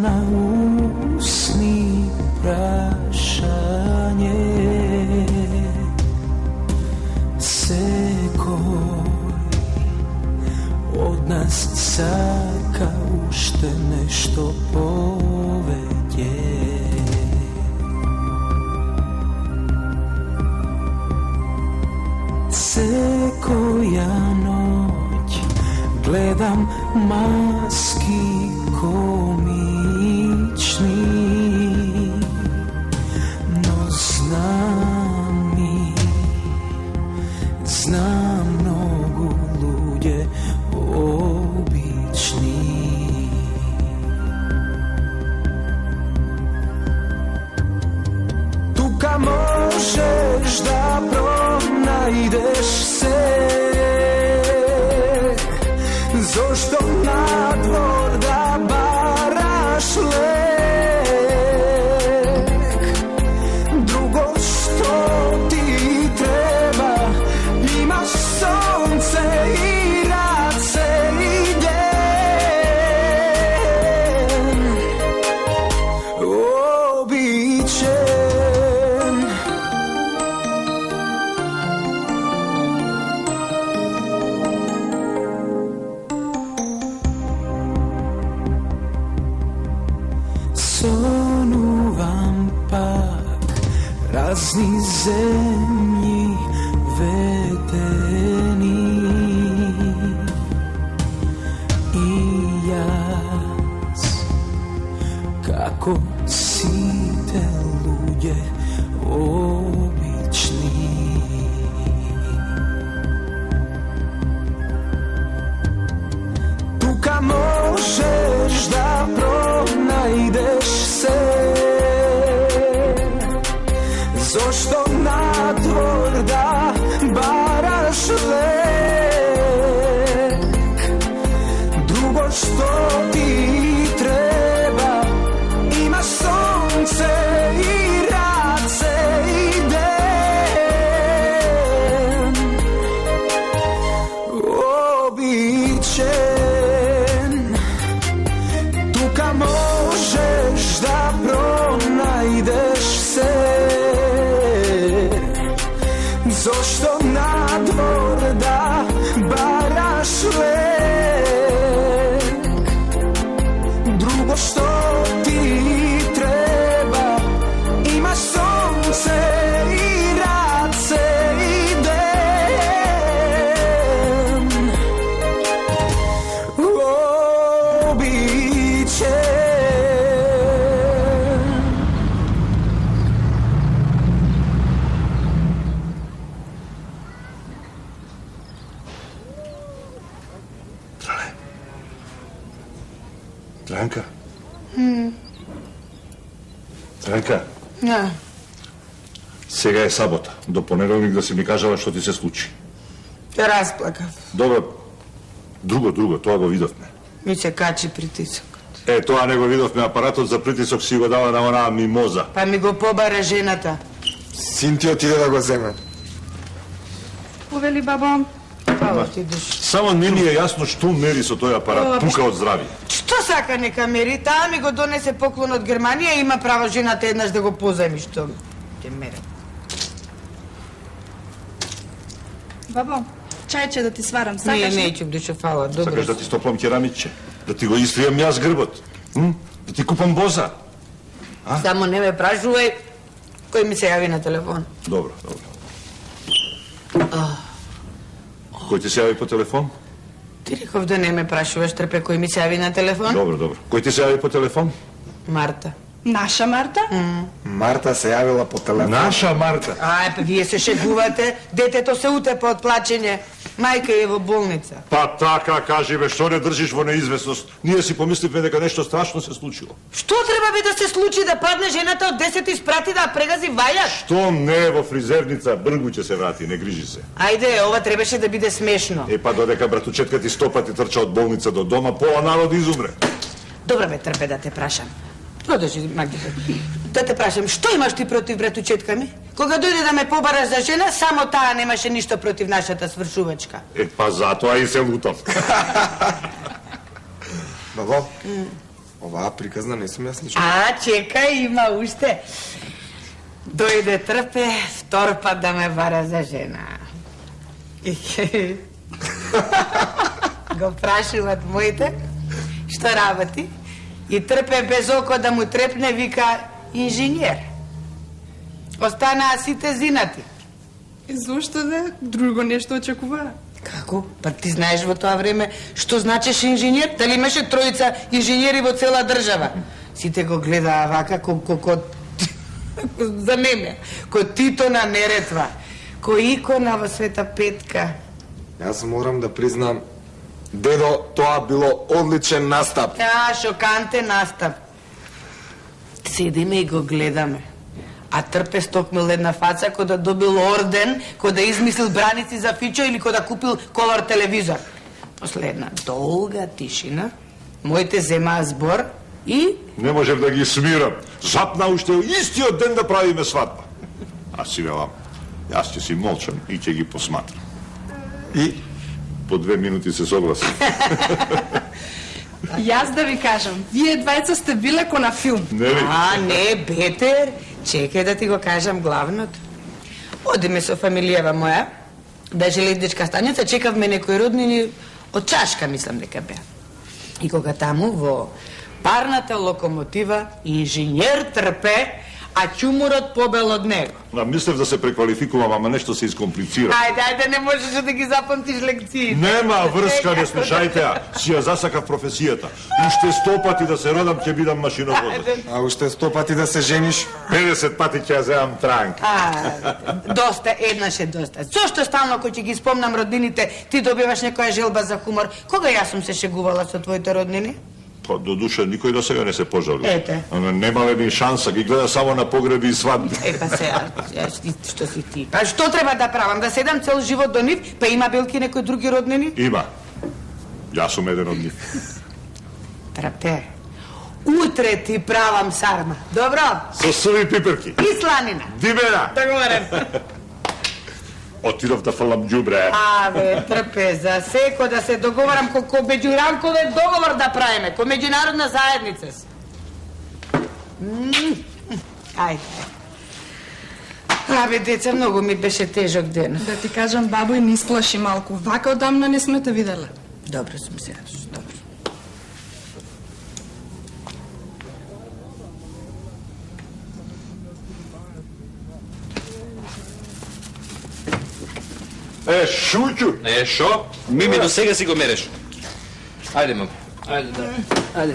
na usni prašanje. Sekoj od nas saka ušte nešto povedje. Sekoja noć gledam maski komični, no znam mnogo ljude obični. Tuka možeš da pronajdeš se, zašto na dvor da baraš lek? Drugo što ti treba, imaš sonce i rad se ide. Običen. Sonuvam pak razni zemlji vedeni i jaz kako site ljude obični. Tuka možeš da pronajdeš se, zašto na dvor da baraš lek? Drugo što ti treba, imaš sonce i rad se ide. Običen. Tuka možeš da pronajdeš se, zašto na dvor da baraš lek? Drugo što ti treba, imaš sonce i rad se ide. Običen. Stranka? Stranka? Ja. Сега е сабота. До понеделник да си ми кажала што ти се случи. Ја расплакав. Добро. Друго, тоа го видовме. Ми се качи притисок. Тоа не го видовме, апаратот за притисок си го дава на онаа мимоза. Па ми го побара жената. Син ти отиде да го земе. Повели бабо. Па отидеш. Само не ми е јасно што мери со тој апарат, тука од здравие. Што сака нека мери? Таа ми го донесе поклон од Германија и има право жената еднаш да го позајми што ќе мере. Бабо, чајче да ти сварам, Не, сакаш ли? неќу душе, фала, добро. Сакаш да ти стоплам керамичче? Да ти го истријам јас грбот? Да ти купам боза? Само не ме прашувај кој ми се јави на телефон. Добро. Кој ти се јави по телефон? Ти реков да не ме прашуваш, трпе, кој ми се јави на телефон? Добро. Кој ти се јави по телефон? Марта. Наша Марта? Марта се јавила по телефон. Наша Марта. Ај, па вие се шегувате, детето се утепа од плачење. Мајка е во болница. Па така кажи бе, што не држиш во неизвестност? Ние си помисливме дека нешто страшно се случило. Што треба би да се случи да падне жената од 10 и спрати да прегази вајак? Што не во фризерница, бргу ќе се врати, не грижи се. Ајде, ова требаше да биде смешно. Па додека братучетка ти 100 пати трча од болница до дома, пола народ изумре. Добро бе, трпе да те прашам. Продолжи, Магдица. Да те прашам, што имаш ти против братучетка ми? Кога дојде да ме побараш за жена, само таа немаше ништо против нашата свршувачка. Па затоа и се лутав. Бабо, Оваа приказна не сум ја слушал. А, чекај, има уште. Дојде Трпе втор пат да ме бара за жена. Го прашуват моите, што работи, и Трпе без око да му трепне, вика инженер. Останаа сите зинати. И зошто да? Друго нешто очекуваа. Како? Па ти знаеш во тоа време што значеше инженер? Дали имаше тројца инженери во цела држава? Сите го гледаа вака ко за мене, ко Тито на Неретва, ко икона во Света Петка. Јас морам да признам, дедо, тоа било одличен настап. Шокантен настап. Седиме и го гледаме. А Трпе стокмил една фаца кој да добил орден, кој да измислил браници за фичо или кој да купил колор телевизор. После една долга тишина, моите земаа збор и... Не можев да ги смирам. Запна уште истиот ден да правиме свадба. Аз си велам, јас ќе си молчам и ќе ги посматрам. И по 2 минути се согласи. Јас да ви кажам, вие двајца сте биле ко на филм. Не ли? А, не, Бетер, чекај да ти го кажам главното. Одиме со фамилијава моја, да железничка станица, чекавме некои роднини од Чашка, мислам дека беа. И кога таму во парната локомотива инженер Трпе, а чумурот побел од него. Мислев да се преквалификувам, ама нешто се искомплицира. Ајде, не можеш да ги запамтиш лекциите. Нема врска, не слушајте ја. Си ја засакав професијата. Уште 100 пати да се родам, ќе бидам машиноводец. а уште 100 пати да се жениш. 50 пати ќе ја земам транк. Доста, еднаш е доста. Зошто стално кој ќе ги спомнам роднините, ти добиваш некоја желба за хумор? Кога јас сум се шегувала со твоите роднини? Па, до душа, никој до сега не се пожали. Ете. Немале ни шанса, ги гледа само на погреби и свадби. Па сега, што си ти? Па што треба да правам? Да седам цел живот до нив? Па има белки некои други роднини? Има. Јас сум еден од нив. Трпе. Утре ти правам сарма. Добро? Со суви пиперки. И сланина. Димена. Договорен. Отидов да фалам ѓубре. Абе, Трпе, за секо да се договорам ко меѓуранковен договор да правиме, ко меѓународна заедница. Ајде. Абе, деца, многу ми беше тежок ден. Да ти кажам, бабо, и не исплаши малку. Вака одамна не сме те виделе. Добро сум се, добро. Шуќу. Шо? Мими, до сега си го мереш. Ајде, мам. Ајде, да. Ајде.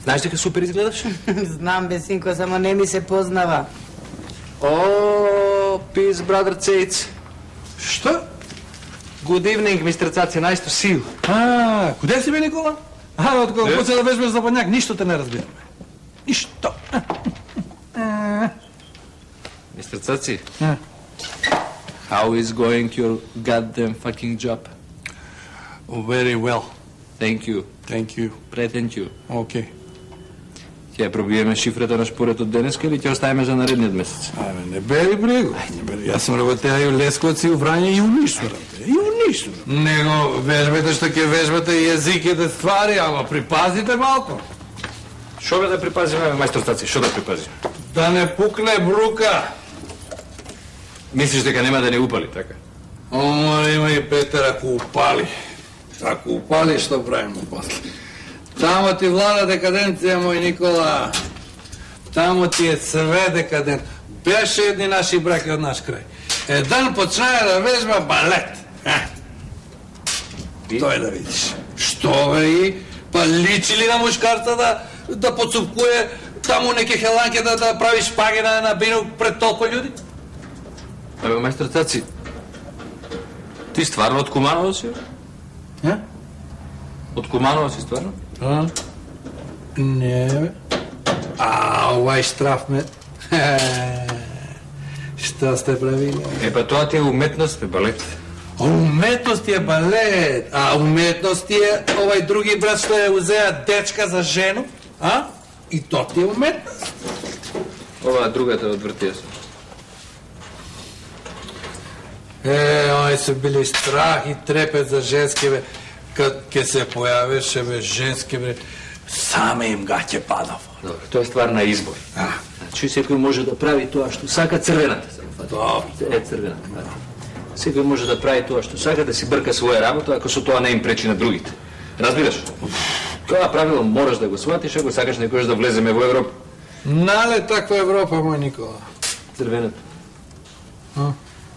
Знаеш дека супер изгледаш? Знам, бе, синко, само не ми се познава. О, peace, brother Цейц. Што? Good evening, Mr. Цаци, nice to see you. Куде си бе, Никола? Од кога почна да вежбаш западњак, ништо те не разбираме. Ништо. Mr. Цаци, how is going your goddamn fucking job? Very well. Thank you. Thank you. Pretend you. Okay. Ќе пробиеме шифрата на шпорот од денеска или ќе оставиме за наредниот месец? Не бери брего. Јас сум работеа и у Лесковец и у Врање и у Нишвара. И у Нишвара. Него вежбате што ќе вежбате јазиките ствари, ама припазите малку. Шо бе да припазиме, мајстор Цаци, шо да припазиме? Да не пукне брука. Мислиш дека нема да не упали, така? Ома има и Петер, ако упали. Ако упали, што правиме после? Тамо ти влада декаденција, мој Никола. Тамо ти е све декадент. Беше едни наши браки од наш крај. Еден почнае да вежба балет. Тој да видиш. Што бе и? Па личи ли на мушкарца да подсупкуе таму неке хеланке да прави шпаги на бину пред толку људи? Абе, мајстор Цаци, ти стварно од Куманово си? Од Куманово си стварно? Не, бе. Овај штрафмет. Што сте правили? Па тоа ти е уметност, бе, балет. Уметност е балет, а уметност е овај други брат што ја узеа дечка за жену, а? И то ти е уметност. Ова другата од вртија се. Они се били страх и трепет за женски, бе. Кад ке се појавеше, бе, женски, бе. Саме им гаќе падав. Добро, тоа е ствар на избор. Значи, секој може да прави тоа што сака црвената. Црвената. Секој може да прави тоа што сака, да си брка своја работа, ако со тоа не им пречи на другите. Разбираш? Тоа правило мораш да го сватиш, ако сакаш некојаш да влеземе во Европа. Нале таква Европа, мој Никола? Црвената.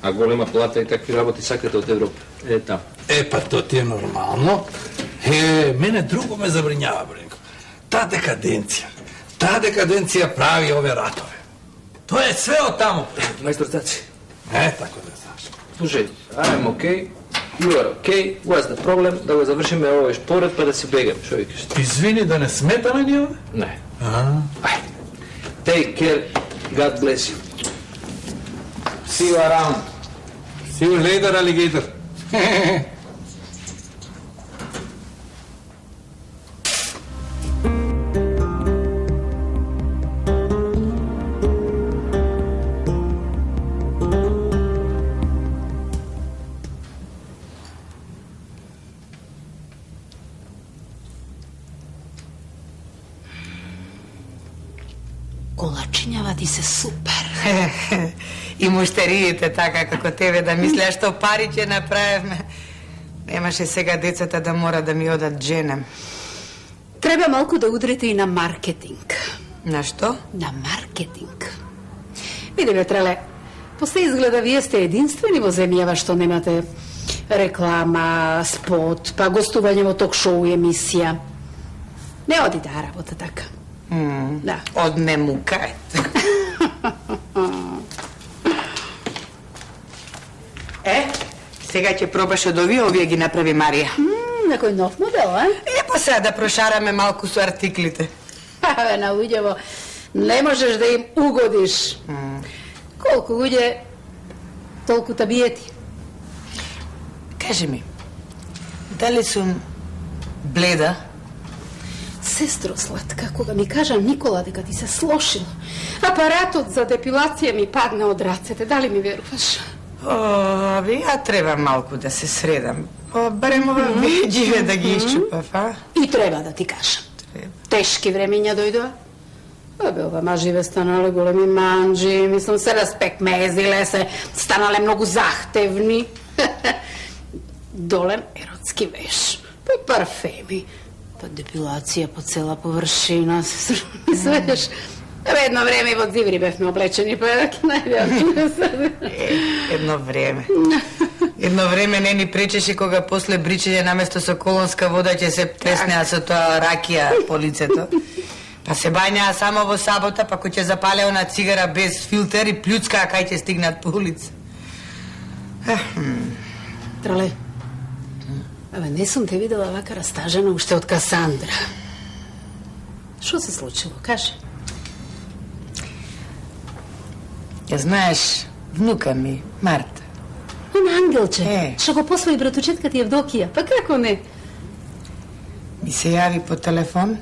А голема плата и такви работи сакате од Европа. Таму. Па то ти е нормално. Мене друго ме забринјава, Бренко. Таа декаденција прави ове ратове. Тоа е све од таму. Мајстор Цаци. Така да знаеш. Слушај, I'm okay, you are okay, what's the problem, да го завршиме овој шпоред па да си бегаме, шо викаш? Извини да не смета на ние? Не. Ајде. Take care, God bless you. See you around. See you later, alligator. Колачињава ти се супер. И муштериите така како тебе да мислеа што пари ќе направевме. Немаше сега децата да мора да ми одат женем. Треба малку да удрите и на маркетинг. На што? На маркетинг. Види бе, Треле, после изгледа вие сте единствени во земјава што немате реклама, спот, па гостување во ток-шоу емисија. Не оди таа работа така. Да. Одме мукајт. Сега ќе пробаш од овие ги направи Марија. Некој нов модел, а? Па сега да прошараме малку со артиклите. Абе, на луѓево, не можеш да им угодиш. Колку луѓе, толку табиети. Кажи ми, дали сум бледа? Сестро сладка, кога ми кажа Никола дека ти се слошил, апаратот за депилација ми падна од рацете, дали ми веруваш? Ја треба малку да се средам. Барем ова веđиве да ги исчупав, а? И треба да ти кажам. Тешки времења дојдоа. Абе, ова маживе станале големи манџи, мислам се распекмезиле, се станале многу захтевни. Долем еротски веш, па парфеми, па депилација по цела површина, се свеш. Едно време и во дзиври бевме облечени, па највеќе. Едно време. Едно време не ни пречеше кога после бричење наместо со колонска вода ќе се плеснеа со тоа ракија по лицето. Па се бањаа само во сабота, па кој ќе запале она цигара без филтер и плюцкаа кај ќе стигнат по улица. Трале, абе, не сум те видела вака растажена уште од Касандра. Што се случило, кажи? Ја знаеш, внука ми, Марта. Она ангелче, што го посвои братучетка ти Евдокија, па како не? Ми се јави по телефон,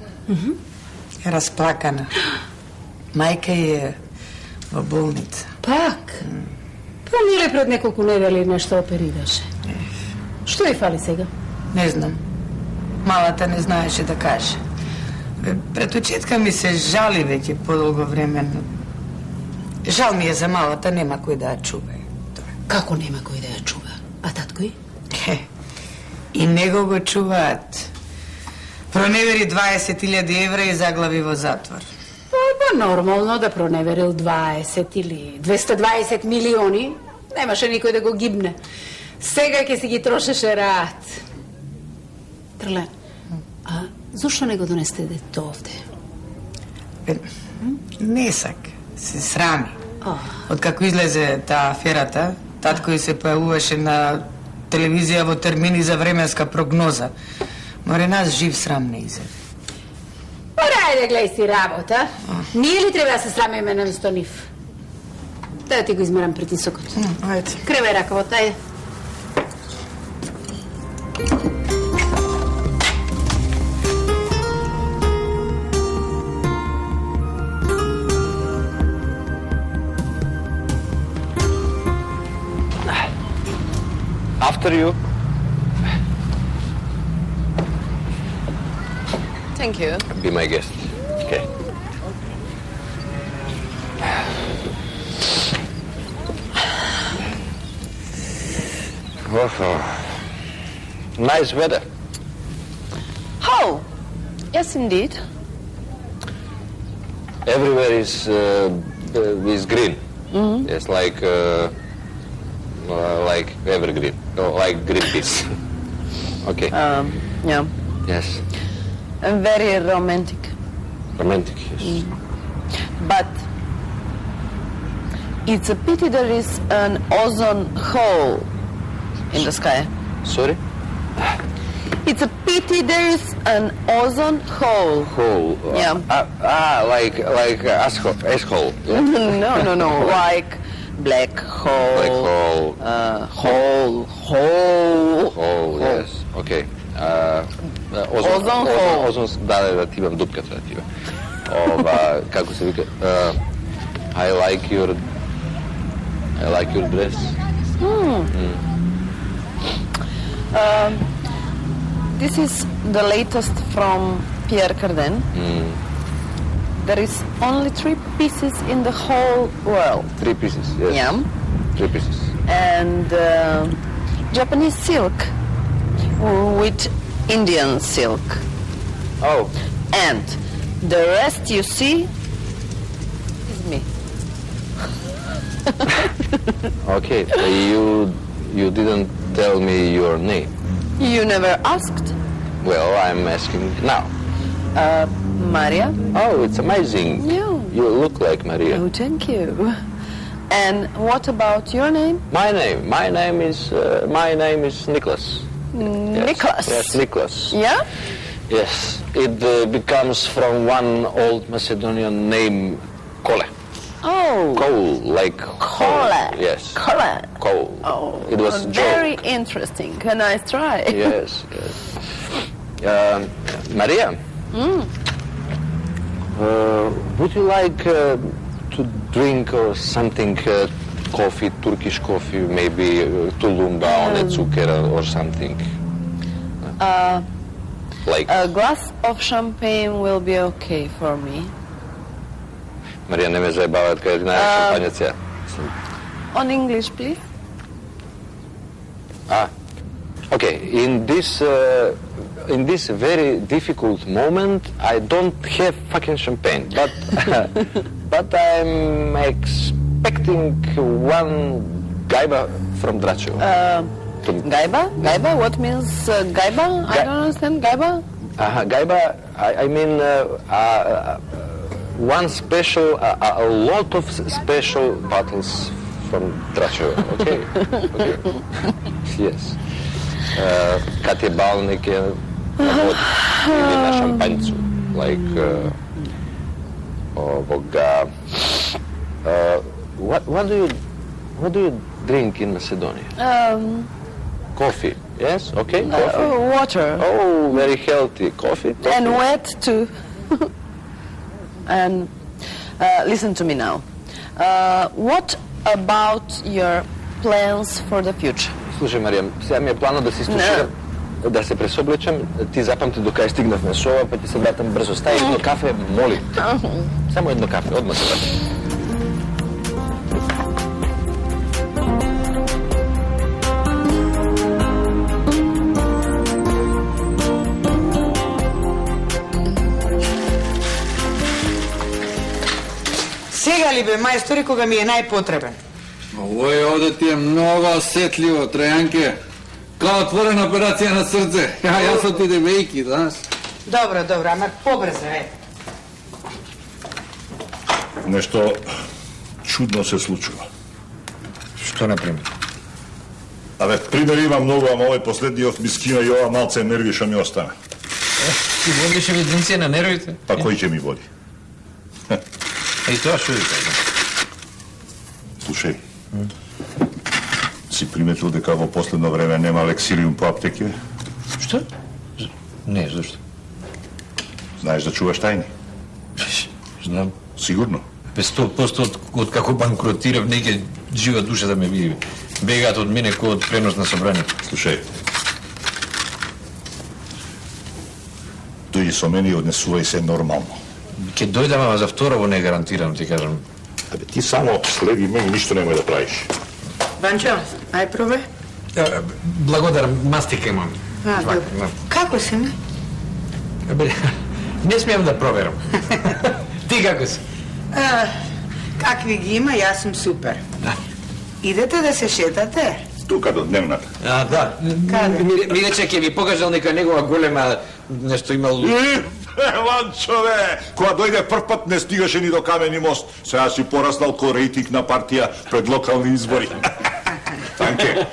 е расплакана. Мајка е во болница. Пак? Па нели пред неколку недели нешто оперираше? Што ја фали сега? Не знам. Малата не знаеше да каже. Братучетка ми се жали веќе подолго време. Жал ми е за малата, нема кој да ја чува. Како нема кој да ја чува? А таткој? И него го чуваат. Проневери 20.000 евра и заглави во затвор. Па нормално да проневерил 20 или 220 милиони. Немаше никој да го гибне. Сега ќе си ги трошеше рад. Трле, а зошто не го донесте дето овде? Не сака, се срами. Откако излезе таа аферата, таткој се појавуваше на телевизија во термини за временска прогноза. Море нас жив срам не изеде. Па рајде, гледај си работа. Ние ли треба да се срамиме наместо нив? Да ти го измерам притисокот. Ајде. Кревај ракавот, ајде. After you. Thank you. Be my guest. Okay. Nice weather. Oh, yes, indeed. Everywhere is green. It's like evergreen, like green peas. Okay. Yeah. Yes. And very romantic. Romantic, yes. But it's a pity there is an ozone hole in the sky. Sorry? It's a pity there is an ozone hole. Hole. Yeah. Like asshole. Yeah. No. Like black hole. Black hole. Hole. Yes. Okay. Ozon hole. Ozon, da ti imam dupkata da ti imam. Kako se vika? I like your dress. This is the latest from Pierre Cardin. There is only 3 pieces in the whole world. 3 pieces, yes. Yeah. 3 pieces. And Japanese silk with Indian silk. Oh. And the rest you see is me. Okay. You didn't tell me your name. You never asked? Well, I'm asking now. Maria? Oh, it's amazing. You look like Maria. Oh, thank you. And what about your name? My name is Nicholas. Nicholas? Yes, Nicholas. Yeah? Yes, it becomes from one old Macedonian name, Kole. Oh. Coal, like Kole. Yes. Kole. Coal. Oh, it was very joke. interesting. A nice try. Yes. Maria. Would you like to drink or something? Coffee, Turkish coffee, maybe tulumba on a cuker or something. Like a glass of champagne will be okay for me. Marija, ne me zajebavat kad je šampanjac ja. On English, please. Okay, in this very difficult moment, I don't have fucking champagne, but I'm expecting one gajba from Dračevo. Gajba? Gajba? What means gajba? I don't understand. Gajba? Gajba, I mean one special, a lot of special bottles from Dračevo, okay? Okay. Yes. Kad je bal neke na vodi ili na šampanjcu, like what do you drink in Macedonia? Coffee, yes, okay, coffee. Water. Oh, very healthy, coffee. And wet too. And listen to me now. What about your plans for the future? Slušaj, Marija, сега ми е плана да се изтуширам, да се пресоблечам, ти запамти до кај стигнав на шоа, па ти се вратам брзо. Стай едно кафе, молим. Само едно кафе, одмah се вратам. Сега ли бе, мајстори, кога ми е најпотребен? Овој овде ти е много осетливо, Тројанке. Као отворена операција на срце. Јас сум ти девејки, знаеш. Добро, ама побрзо, Нешто чудно се случува. Што, например? Абе, пример има многу, ама овој последниот ми скина и ова малце нерви што ми остана. Ти водиш евиденција на нервите? Па кој ќе ми води? И тоа што ви кажам? Слушај, си приметил дека во последно време нема лексилиум по аптеке? Што? Не, зашто? Знаеш да чуваш тајни? Знам. Сигурно? 100% од како банкротирав, неќе жива душа да ме види. Бегаат од мене кој од пренос на собранието. Слушај, тој дојди со мене и однесувај се нормално. Ке дојдам, ама за второво не гарантирам, ти кажам. Абе, ти само следи ме и ништо немој да правиш. Ванчо, ај пробај. Благодарам, мастика имам. Добро. Како си ми? Абе, не смеам да проверам. Ти како си? Какви ги има, јас сум супер. Идете да се шетате? Тука до дневната. Да. Каде? Ми рече, ке ви покажал нека негова голема нешто имал... Ланчове, кога дојде прв пат не стигаше ни до Камени мост. Сега си пораснал ко рейтинг на партија пред локални избори. Танке,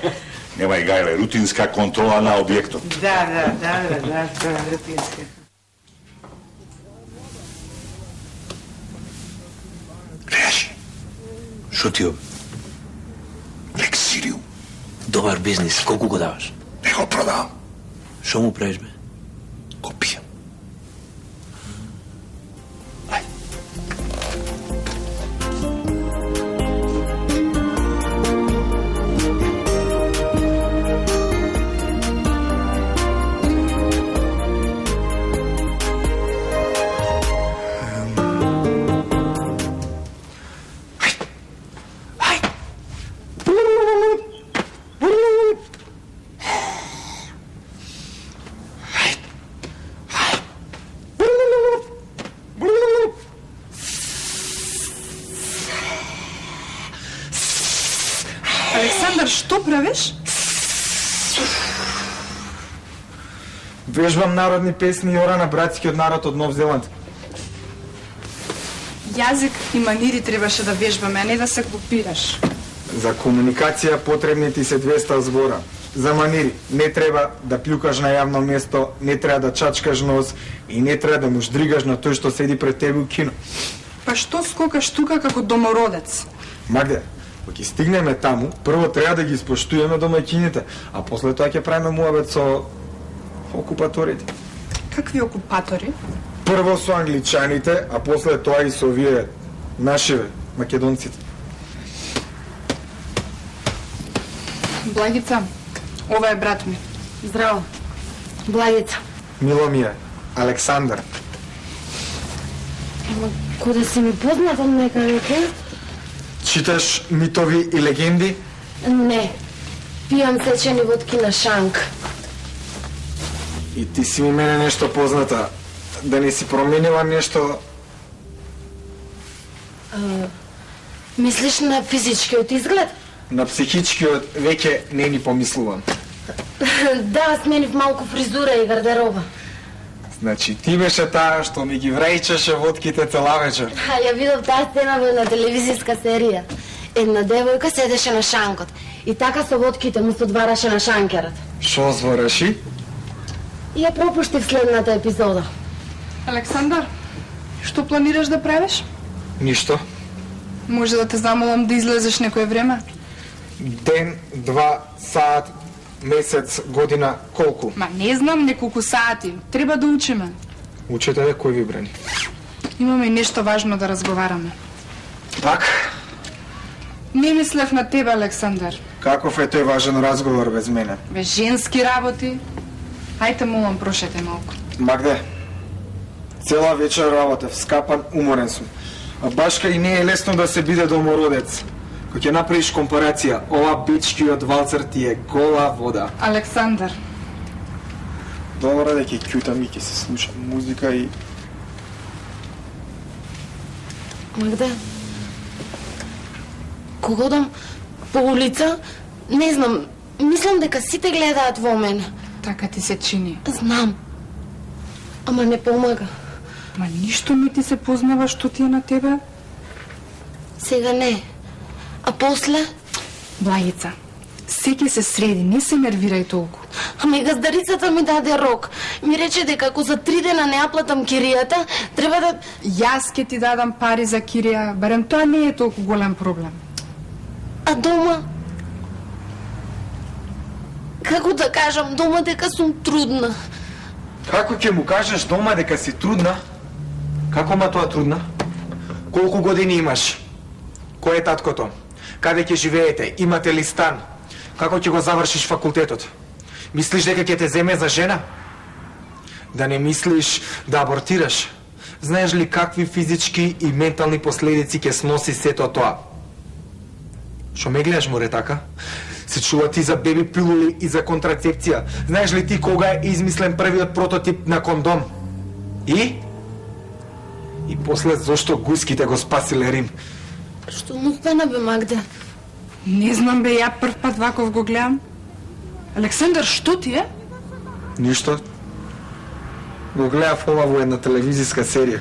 немај гајле, рутинска контрола на објектот. Да, тоа е рутинска. Гледаш, Шутио, Лексириум, добар бизнис, колку го даваш? не го продавам, Шо му правиш, бе? го пијам. Александар, што правиш? Вежбам народни песни и ора на братскиот народ од Нов Зеланд. Јазик и манири требаше да вежбаме, а не да се копираш. За комуникација потребни ти се 200 збора. За манири не треба да плюкаш на јавно место, не треба да чачкаш нос и не треба да му ждригаш на тој што седи пред тебе у кино. Па што скокаш тука како домородец? Магде, кога ќе стигнеме таму, прво треба да ги испоштуваме домаќините, а после тоа ќе правиме муабет со окупаторите. Какви окупатори? Прво со англичаните, а после тоа и со овие нашиве, македонците. Благица, ова е брат ми. Здраво. Благица. Мило ми е, Александар. Ама кога си ми познатам некаде ке? Читаш митови и легенди? Не. Пијам сечени водки на шанк. И ти си у мене нешто позната. Да не си променила нешто... Мислиш на физичкиот изглед? На психичкиот веќе не ни помислувам. Да, сменив малку фризура и гардероба. Значи, ти беше таа што ми ги врајчеше водките цела вечер. Ја видов таа сцена во една телевизиска серија. Една девојка седеше на шанкот и така со водките му се одвараше на шанкерот. Шо звореши? И ја пропуштив следната епизода. Александар, што планираш да правиш? Ништо. Може да те замолам да излезеш некое време? Ден, 2, саат, месец, година, колку? Ма не знам, неколку сати. Треба да учиме. Учете да кој ви брани. Имаме и нешто важно да разговараме. Пак? Не мислев на тебе, Александар. Каков е тој важен разговор без мене? Бе, женски работи. Ајте, молам, прошете малку. Магде, цела вечер работев, скапан, уморен сум. А башка и не е лесно да се биде домородец. Кога ќе направиш компарација, ова бичкиот валцер ти е гола вода. Александар. Добро да ќе кјутам и ќе се слушам музика и... Магде, кога одам по улица, не знам, мислам дека сите гледаат во мене. Така ти се чини. Знам. Ама не помага. Ма ништо не ти се познава што ти е на тебе? Сега не. А после? Благица, секи се среди, не се нервирај толку. Ама и газдарицата ми даде рок. Ми рече дека ако за 3 дена не ја платам киријата, треба да... Јас ке ти дадам пари за кирија, барем тоа не е толку голем проблем. А дома? Како да кажам дома дека сум трудна? Како ќе му кажеш дома дека си трудна? Како ма тоа трудна? Колку години имаш? Кој е таткото? Каде ќе живеете? Имате ли стан? Како ќе го завршиш факултетот? Мислиш дека ќе те земе за жена? Да не мислиш да абортираш. Знаеш ли какви физички и ментални последици ќе сноси сето тоа? Шо ме гледаш, море, така? Се чува ти за беби пилули и за контрацепција. Знаеш ли ти кога е измислен првиот прототип на кондом? И после зошто гуските го спасиле Рим? Што му стана, бе, Магда? Не знам, бе, ја прв пат ваков го гледам. Александър, што ти е? Ништо. Го гледав ова во една телевизиска серија.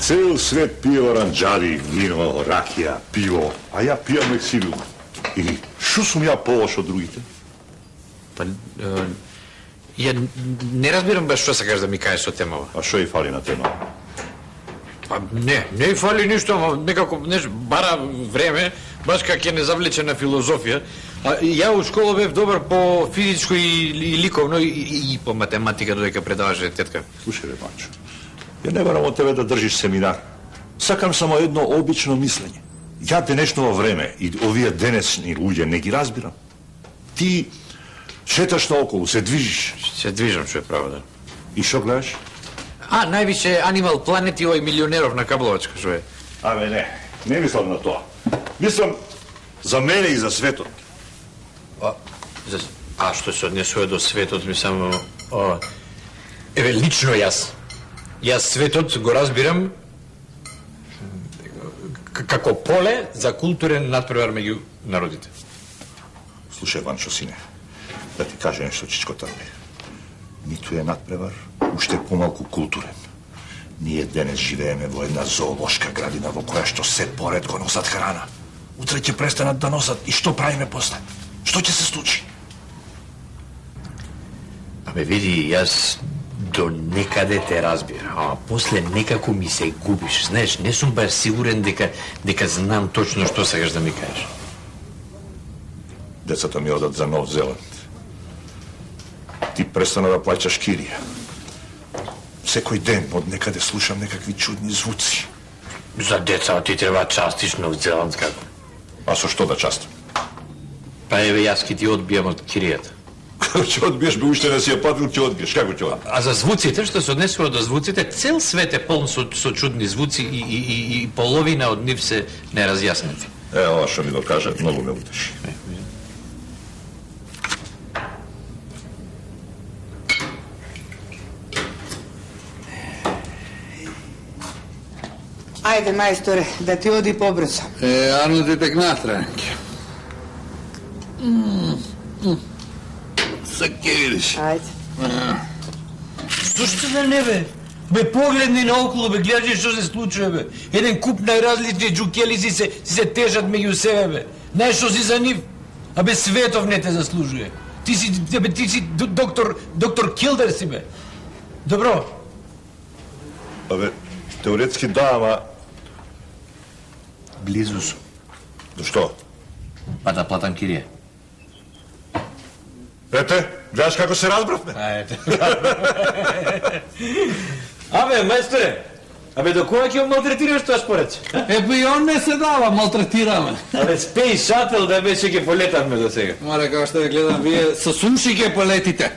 Цел свет пие оранджади, вино, ракија, пиво, а ја пијам лексилиум. И шо сум ја полош од другите? Па, ја не разбирам баш што сакаш да ми кажеш со темава. А шо и фали на темава? Па не и фали ништо, ама некако бара време, баш како ќе не завлече на филозофија. А ја у школа бев добар по физичко и ликовно и по математика додека предаваше тетка. Слушај, бе, Манчо, ја не барам од тебе да држиш семинар. Сакам само едно обично мислење. Ја денешново време и овие денесни луѓе не ги разбирам. Ти шеташ наоколу, се движиш. Се движам, што е право, да. И шо гледаш? А, највише Animal Planet и овој милионеров на Кабловачка, што е? Абе, не мислам на тоа. Мислам за мене и за светот. А што се однесува до светот, ми само... Еве, лично јас светот го разбирам како поле за културен надпревар меѓу народите. Слушај, Ванчо, сине, да ти кажа нешто, чичко Тарбе. Ниту е надпревар, уште помалку културен. Ние денес живееме во една зоолошка градина во која што се поред го носат храна. Утре ќе престанат да носат и што правиме после? Што ќе се случи? Абе, види, јас до некаде те разбирам, ама после некако ми се губиш. Знаеш, не сум баш сигурен дека знам точно што сакаш да ми кажеш. Децата ми одат за Нов Зеланд. Ти престана да плаќаш кирија. Секој ден од некаде слушам некакви чудни звуци. За деца ти треба частиш Нов Зеланд, како? А со што да частам? Па еве, јас ки ти одбијам од киријата. Како ќе одбиеш, бе уште не си ја платил, ќе одбиеш. Како ќе одбиеш? А за звуците, што се однесува до звуците, цел свет е полн со чудни звуци и половина од нив се неразјаснети. Ова што ми го кажат, многу ме утеши. Ајде, мајсторе, да ти оди побрзо. Арно ти тек натранке. Са ке видиш. Ајде. Зошто да не, бе? Бе, погледни наоколу, бе, гледаш што се случува, бе. Еден куп најразлични джукели си се тежат меѓу себе, бе. Знаеш што си за нив? А бе, светов не те заслужuje. Ти си доктор Килдер си, бе. Добро. Абе, теоретски да, ама... Близу сум. До што? Па да платам кирија. Ете, гледаш како се разбравме? Ајде. Абе, мајсторе, абе, до кога ќе малтретираш тоа според? Епа и он не се дава, малтретираме. Абе, Space Shuttle да беше ќе полетавме до сега. Море, како што ве гледам, вие со суши ќе полетите.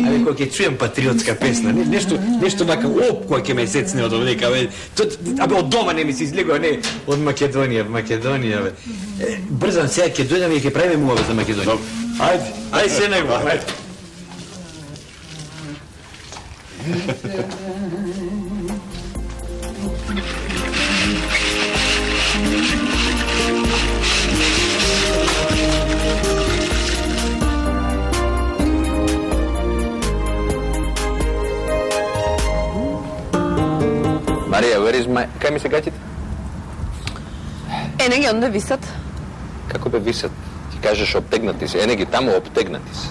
Абе, кога ќе чуjem патриотска песна, нешто вака, кога ќе ме сецне од овдека, абе, од дома не ми се излегува, не, од Македонија, бе. Брзам сега ќе дојдам и ќе правиме муаве за Македонија. Ајде, се најува, ајде. Марија, кај ми се гатите? Ене ги онде висат. Како бе висат? Ти кажеш обтегнати се, ене ги таму обтегнати се.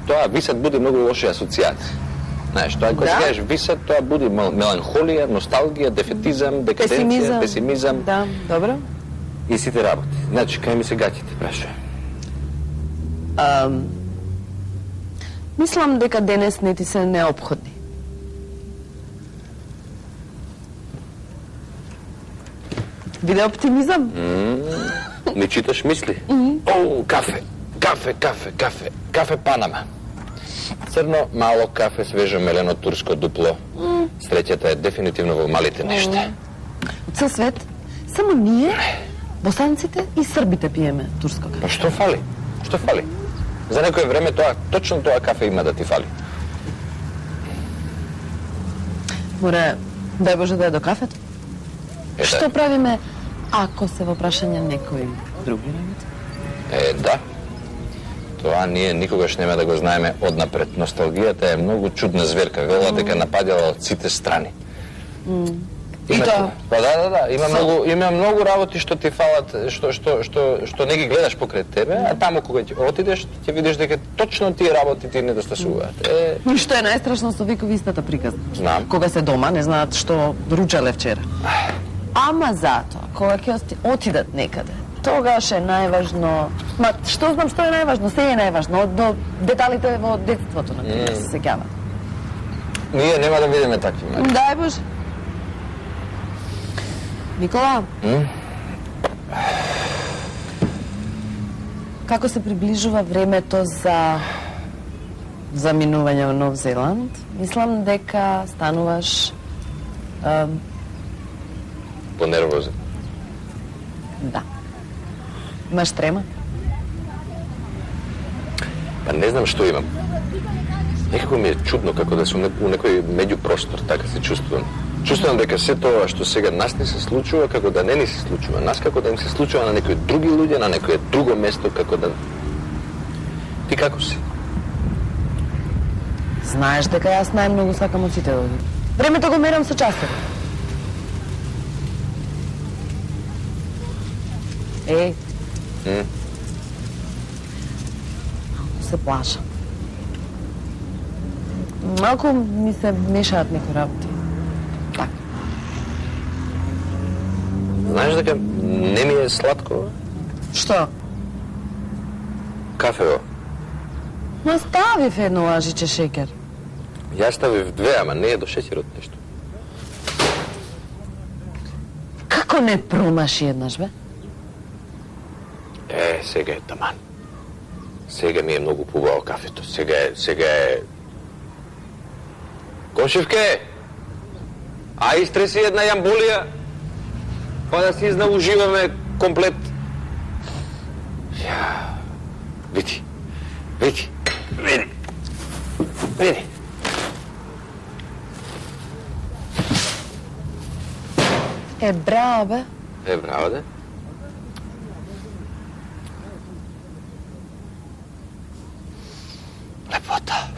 Тоа висат буди многу лоши асоциации. Знаеш, тоа кога кажеш висат, тоа буди меланхолија, носталгија, дефетизам, декаденција, песимизам. Да, добро. И сите работи. Значи, кај ми се гатите, прашај. Мислам дека денес не ти се неопходни. Биде оптимизам. Не читаш мисли? О, кафе, кафе, кафе, кафе, кафе Панама. Црно, мало кафе, свежо мелено турско дупло. Среќата е дефинитивно во малите нешта. Од цел свет, само ние, босанците и србите пиеме турско кафе. Па што фали? Што фали? За некое време точно тоа кафе има да ти фали. Море, дај Боже да е до кафето. Што правиме ако се во прашање некои други работи? Да. Тоа ние никогаш нема да го знаеме однапред. Носталгијата е многу чудна зверка. Велат дека нападала од сите страни. И тоа? Па да. Има многу работи што ти фалат, што не ги гледаш покрај тебе, а таму кога ќе отидеш, ќе видиш дека точно тие работи ти недостасуваат. И што е најстрашно со виковистата приказна? Знам. Кога се дома, не знаат што ручале вчера. Ама затоа, кога ќе отидат некаде, тогаш е најважно... Ма, што знам што е најважно? Се е најважно, до деталите во детството, на кои се сеќава. Ние нема да видиме такви мајки. Дај Боже. Никола? Како се приближува времето за заминување во Нов Зеланд, мислам дека стануваш... Понервозен. Да. Имаш трема? Па не знам што имам. Некако ми е чудно како да сум у некој меѓупростор, така се чувствувам. Чувствувам дека се тоа што сега нас ни се случува, како да не ни се случува. Нас како да им се случува на некои други луѓе, на некое друго место, како да... Ти како си? Знаеш дека јас најмногу сакам од сите луѓе. Времето го мерам со часови. Малку се плашам. Малку ми се мешаат некои работи. Така. Знаеш дека не ми е сладко? Што? Кафево. Ма ставив едно лажиче шеќер. Јас ставив 2, ама не е до шеќерот нешто. Како не промаши еднаш, бе? Сега е таман. Сега ми е многу побаво кафето. Сега е... Кошевке! А истреси една јамбулија, па да си изнауживаме комплет. Види. Браво, бе. Браво, да. Лепота.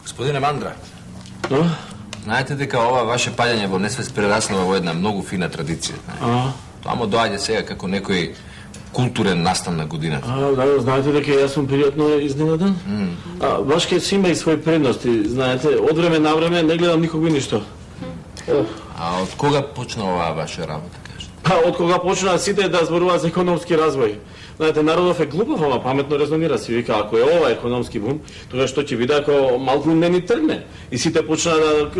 Господине Мандра, знаете дека ова ваше паѓање во несвест прераснува во една многу фина традиција. Тоа му доаѓа сега како некој културен настан на годината. Да, знаете дека јас сум пријатно изненаден. Баш ке си има и своји предности, знаете, од време на време не гледам никога ништо. А од кога почна оваа ваша работа, кажете? Па, од кога почнаа сите да зборуваат за економски развој. Знаете, народов е глупав, ама паметно резонира, си вика, ако е ова економски бум, тогаш што ќе биде ако малку не ни тргне? И сите почнаа да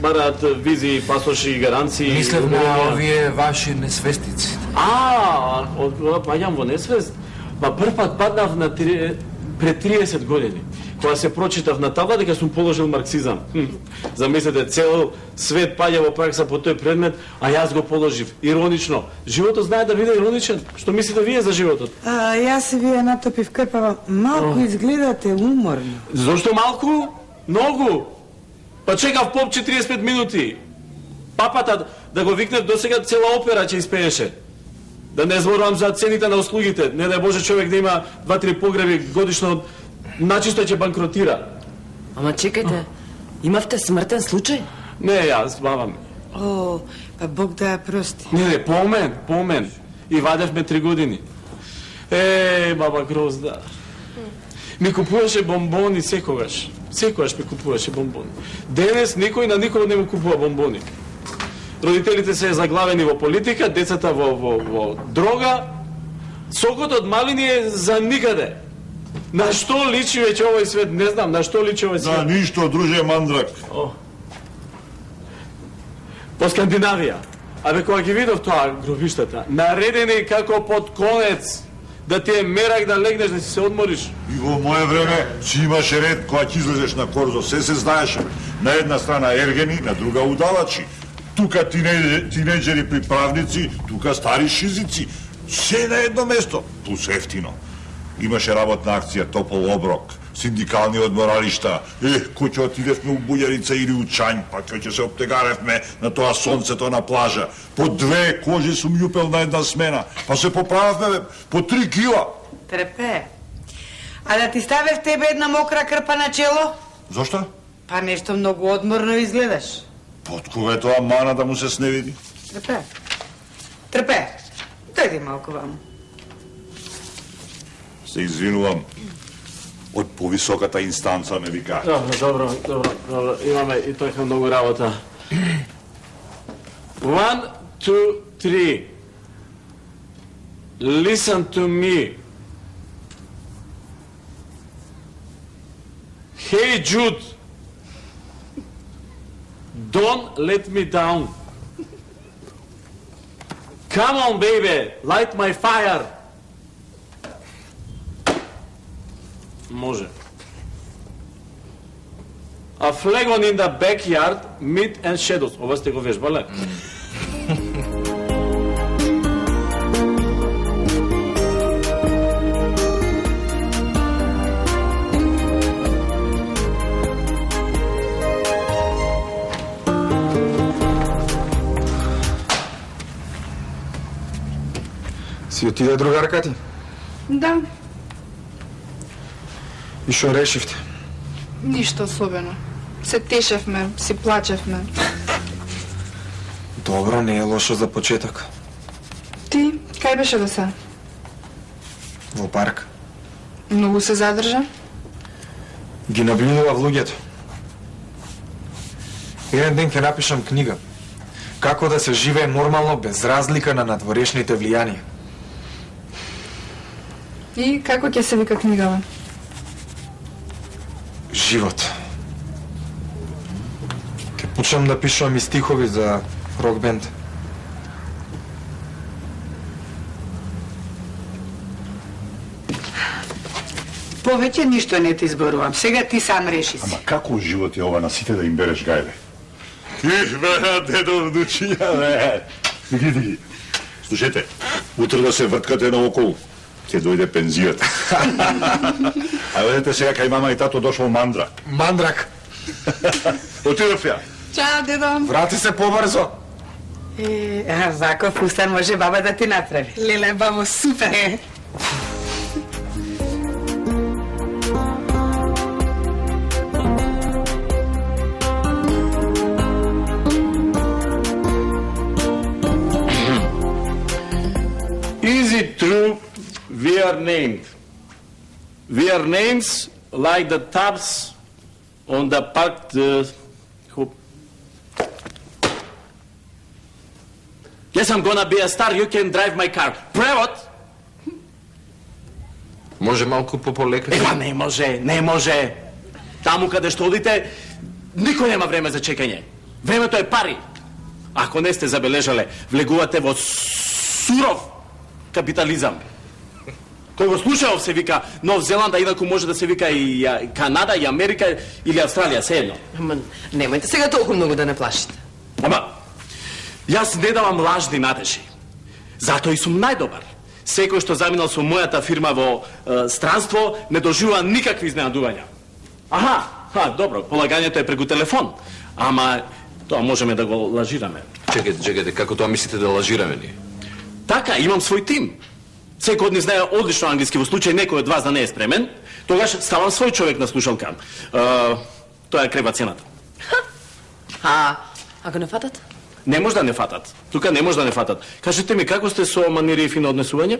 бараат визи, пасоши и гаранции. Мислев на овие ваши несвестици. Од кога паѓам во несвест? Па прв пат паднав на пред 30 години, кога се прочитав на табла дека сум положил марксизам. Замислете, цел свет паѓа во пракса по тој предмет, а јас го положив. Иронично. Животот знае да биде ироничен. Што мислите вие за животот? Јас се вие натопив крпава. Малку изгледате уморно. Зошто малку? Многу. Па чекав поп 45 минути. Папата да го викнев досега цела опера ќе испееше. Да не зборувам за цените на услугите. Не дај Боже човек да има 2-3 погреби годишно, начисто ќе банкротира. Ама чекајте, имавте смртен случај? Не, јас, баба ми. О, па Бог да ја прости. Не, по мен. И вадевме 3 години. Баба Грозда. Ми купуваше бомбони секогаш. Секогаш ми купуваше бомбони. Денес никој на никој не му купува бомбони. Родителите се заглавени во политика, децата во дрога. Сокот од малини е за никаде. На што личи веќе овој свет? Не знам, на што личи овој свет? За ништо, друже Мандрак. По Скандинавија. Абе, кога ги видов тоа гробиштата, наредени како под конец, да ти е мерак да легнеш, да си се одмориш. И во моје време си имаше ред кога ќе излезеш на корзо, се знаеше. На една страна ергени, на друга удавачи. Тука тинеджери приправници, тука стари шизици. Се на едно место, плюс ефтино. Имаше работна акција, топол оброк, синдикални одморалишта. Кој ќе отидевме у Бујарица или у Чањ, па кој ќе се оптегаревме на тоа сонцето на плажа. По 2 кожи сум јупел на една смена, па се поправевме по 3 кила. Трепе. А да ти ставев тебе една мокра крпа на чело? Зошто? Па нешто многу одморно изгледаш. Под кога е тоа мана да му се сневиди? Трепе. Дојди малку ваму. Се извинувам. Од повисоката инстанца ме вика. Добро. Имаме и тој многу работа. 1, 2, 3. Listen to me. Hey Jude. Don't let me down. Come on, baby. Light my fire. Може. A flag on in the backyard, meat and shadows. Ова сте го вежбале? Си отиде другарка ти? Да, И што решивте? ништо особено. Се тешевме, си плачевме. Добро, не е лошо за почеток. Ти, кај беше до сега? Во парк. Многу се задржа? Ги наблюдував луѓето. Еден ден ќе напишам книга. Како да се живее нормално без разлика на надворешните влијанија. И како ќе се вика книгава? Живот. Ке почнам да пишувам и стихови за рок бенд. Повеќе ништо не ти изборувам. Сега ти сам реши си. Ама како живот е ова на сите да им береш гајле? Бе, дедо внучиња, бе. Ги. Слушайте, утре да се врткате наоколу. Ќе дојде пензијата. А ведете сега кај мама и тато дошол Мандрак. Мандрак. Отидов ја. Чао, дедо. Врати се побрзо. Ваков устан може баба да ти направи. Леле, бабо, супер. Is it true we are named? We are names like the tabs on the parked Yes, I'm gonna be a star, you can drive my car. Превод? Може малку по-полека? Ева, не може. Таму каде што одите, никој нема време за чекање. Времето е пари. Ако не сте забележале, влегувате во суров капитализам. Кој го слушал се вика Нов Зеланд, а инаку може да се вика и Канада, и Америка, или Австралија, се едно. Ама, немајте сега толку многу да не плашите. Ама, јас не давам лажни надежи. Затоа и сум најдобар. Секој што заминал со мојата фирма во странство, не доживува никакви изненадувања. Аха, добро, полагањето е преку телефон. Ама, тоа можеме да го лажираме. Чекайте, како тоа мислите да лажираме ние? Така, имам свој тим. Секој од нив знае одлично англиски, во случај некој од вас да не е спремен, тогаш ставам свој човек на слушалка. Тоа е крева цената. Ако не фатат? Не може да не фатат. Тука не може да не фатат. Кажете ми, како сте со манири и фино однесување?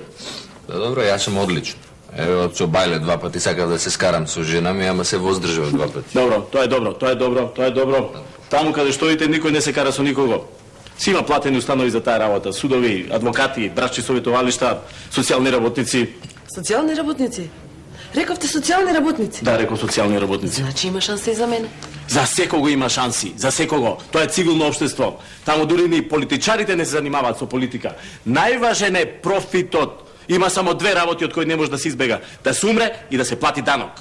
Добро, јас сум одлично. Ево, со Бајле 2 пати сакав да се скарам со жена ми, ама се воздржав 2 пати. Добро, тоа е добро. Таму каде што идете, никој не се кара со никого. Си има платени установи за таа работа. Судови, адвокати, брачни советувалишта, социјални работници. Социјални работници? Рековте социјални работници? Да, реков социјални работници. Значи има шанса и за мене? За секого има шанси, за секого. Тоа е цивилно општество. Таму дури ни политичарите не се занимаваат со политика. Најважен е профитот. Има само 2 работи од кои не може да се избега. Да се умре и да се плати данок.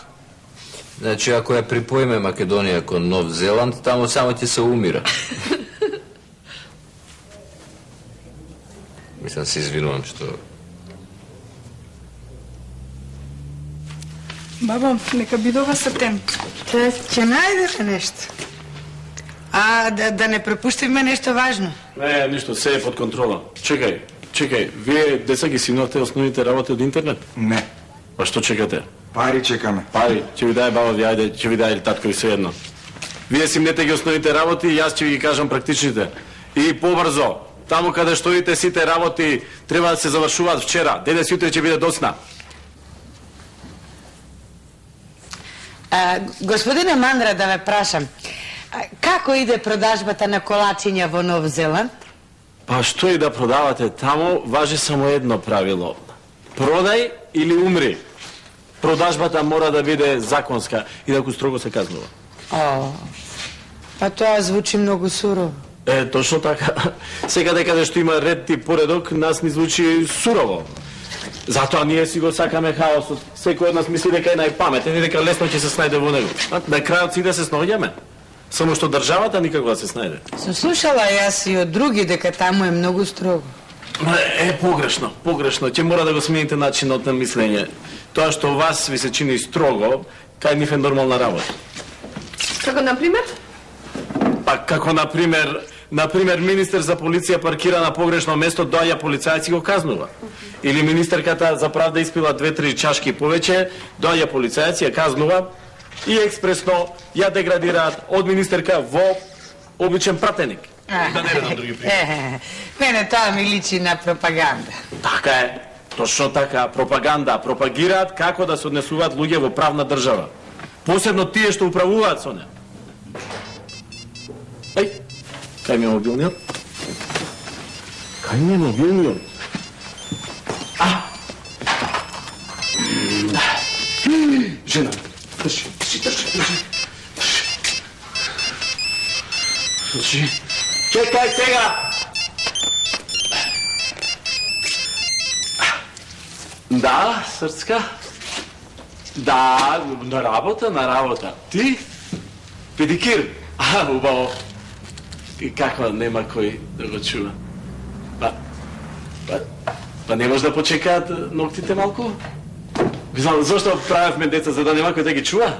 Значи, ако ја припоиме Македонија кон Нов Зеланд, таму само ќе се умира. Мислам, се извинувам што... Баба, нека бидува септем. Ќе најдеме нешто. А да не пропуштиме нешто важно. Не, ништо, се е под контрола. Чекај, вие деца ги симнувате основните работи од интернет? Не. Па што чекате? Пари чекаме. Пари, ќе ви даде баба ви, ајде, ќе ви даде татко ви се едно. Вие симнете ги основните работи и јас ќе ви ги кажам практичните. И побрзо. Таму каде што идете сите работи треба да се завршуваат вчера. Денес јутре ќе биде досна. Господине Мандра, да ве прашам, како иде продажбата на колачиња во Нов Зеланд? Па што и да продавате таму, важи само едно правило. Продај или умри. Продажбата мора да биде законска и да строго се казнува. Па тоа звучи многу сурово. Точно така. Секаде каде што има ред и поредок, нас ни звучи сурово. Затоа ние си го сакаме хаосот. Секој од нас мисли дека е најпаметен и дека лесно ќе се снајде во него. На крајот си да се снаоѓаме. Само што државата никако да се снајде. Со слушала јас и од други дека таму е многу строго. Погрешно. Ќе мора да го смените начинот на мислење. Тоа што вас ви се чини строго, кај нив е нормална работа. Како например? Па како например министер за полиција паркира на погрешно место, доаѓа полицајец и го казнува. Или министерката за правда испила 2-3 чашки повеќе, доаѓа полицајец и ја казнува и експресно ја деградираат од министерка во обичен пратеник. Да не редам други примери. Мене тоа ми личи на пропаганда. Така е. Точно така, пропаганда. Пропагираат како да се однесуваат луѓе во правна држава. Посебно тие што управуваат со неа. Кај ми е мобилниот? Жена, држи. Чекај сега! Да, срцка? Да, на работа. Ти? Педикир? Убаво. И како нема кој да го чува? Па не може да почекаат ноктите малку? Знам, зашто правевме деца за да нема кој да ги чува?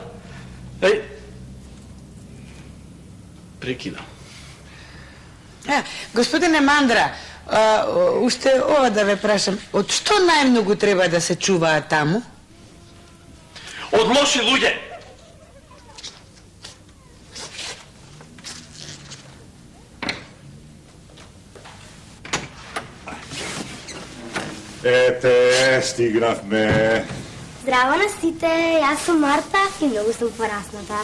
Прекина. Господине Мандра, уште ова да ве прашам, од што најмногу треба да се чуваат таму? Од лоши луѓе! Ете, стигнавме. Здраво на сите, јас сум Марта и многу сум порасната.